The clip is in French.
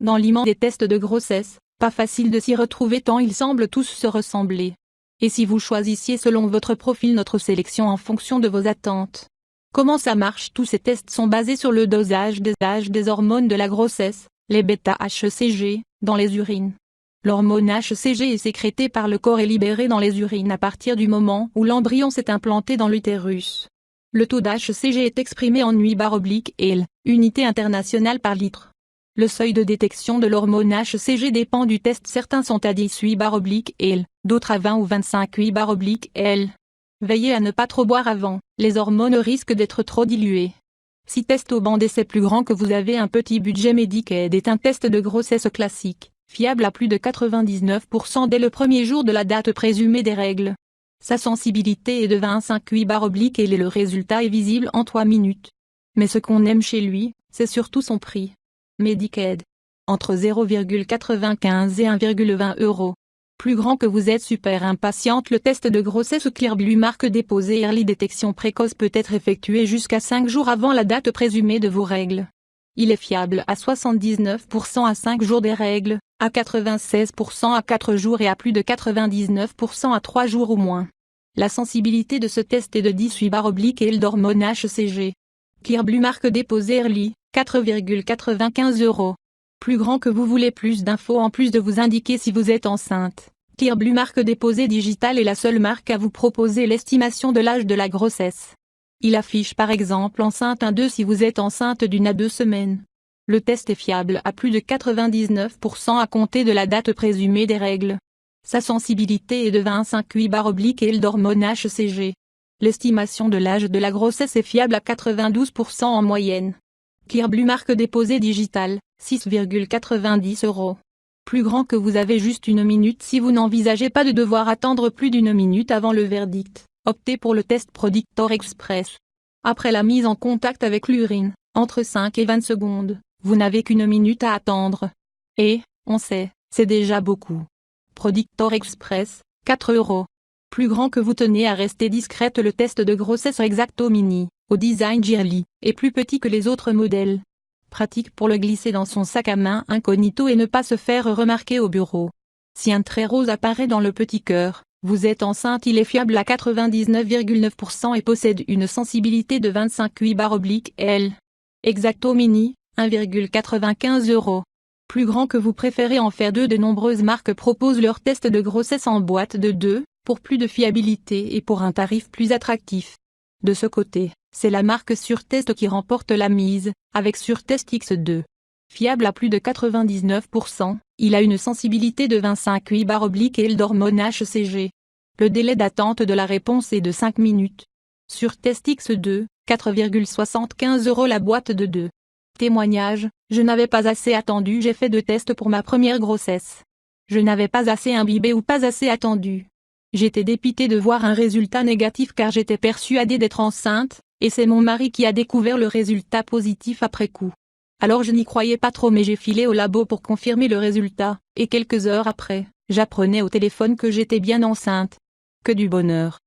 Dans l'immense des tests de grossesse, pas facile de s'y retrouver tant ils semblent tous se ressembler. Et si vous choisissiez selon votre profil notre sélection en fonction de vos attentes? Comment ça marche? Tous ces tests sont basés sur le dosage des hormones de la grossesse, les bêta-HCG, dans les urines. L'hormone HCG est sécrétée par le corps et libérée dans les urines à partir du moment où l'embryon s'est implanté dans l'utérus. Le taux d'HCG est exprimé en UI/L, unité internationale par litre. Le seuil de détection de l'hormone HCG dépend du test. Certains sont à 10 UI/L, d'autres à 20 ou 25 UI/L. Veillez à ne pas trop boire avant, les hormones risquent d'être trop diluées. Si test au banc d'essai plus grand que vous avez un petit budget, Medicaid est un test de grossesse classique, fiable à plus de 99% dès le premier jour de la date présumée des règles. Sa sensibilité est de 25 UI/L et le résultat est visible en 3 minutes. Mais ce qu'on aime chez lui, c'est surtout son prix. Medicaid. Entre 0,95 et 1,20 €. Plus grand que vous êtes super impatiente, le test de grossesse Clear Blue marque déposé Early détection précoce peut être effectué jusqu'à 5 jours avant la date présumée de vos règles. Il est fiable à 79% à 5 jours des règles, à 96% à 4 jours et à plus de 99% à 3 jours ou moins. La sensibilité de ce test est de 10 UI/L d'hormone HCG. Clear Blue marque déposé Early, 4,95 €. Plus grand que vous voulez plus d'infos en plus de vous indiquer si vous êtes enceinte. Clear Blue marque déposé digital est la seule marque à vous proposer l'estimation de l'âge de la grossesse. Il affiche par exemple enceinte 1-2 si vous êtes enceinte d'1 à 2 semaines. Le test est fiable à plus de 99% à compter de la date présumée des règles. Sa sensibilité est de 25 UI/L d'hormone HCG. L'estimation de l'âge de la grossesse est fiable à 92% en moyenne. Clear Blue marque déposé digital, 6,90 €. Plus grand que vous avez juste 1 minute si vous n'envisagez pas de devoir attendre plus d'1 minute avant le verdict. Optez pour le test Predictor Express. Après la mise en contact avec l'urine, entre 5 et 20 secondes, vous n'avez qu'1 minute à attendre. Et, on sait, c'est déjà beaucoup. Predictor Express, 4 €. Plus grand que vous tenez à rester discrète, le test de grossesse Exacto Mini, au design girly, est plus petit que les autres modèles. Pratique pour le glisser dans son sac à main incognito et ne pas se faire remarquer au bureau. Si un trait rose apparaît dans le petit cœur, vous êtes enceinte. Il est fiable à 99,9% et possède une sensibilité de 25 UI/L. Exacto Mini, 1,95 €. Plus grand que vous préférez en faire 2. De nombreuses marques proposent leur test de grossesse en boîte de 2, pour plus de fiabilité et pour un tarif plus attractif. De ce côté, c'est la marque Surtest qui remporte la mise, avec Surtest X2. Fiable à plus de 99%, il a une sensibilité de 25 UI/L d'hormone HCG. Le délai d'attente de la réponse est de 5 minutes. Surtest X2, 4,75 € la boîte de 2. Témoignage, je n'avais pas assez attendu. J'ai fait 2 tests pour ma première grossesse. Je n'avais pas assez imbibé ou pas assez attendu. J'étais dépitée de voir un résultat négatif car j'étais persuadée d'être enceinte, et c'est mon mari qui a découvert le résultat positif après coup. Alors je n'y croyais pas trop mais j'ai filé au labo pour confirmer le résultat, et quelques heures après, j'apprenais au téléphone que j'étais bien enceinte. Que du bonheur.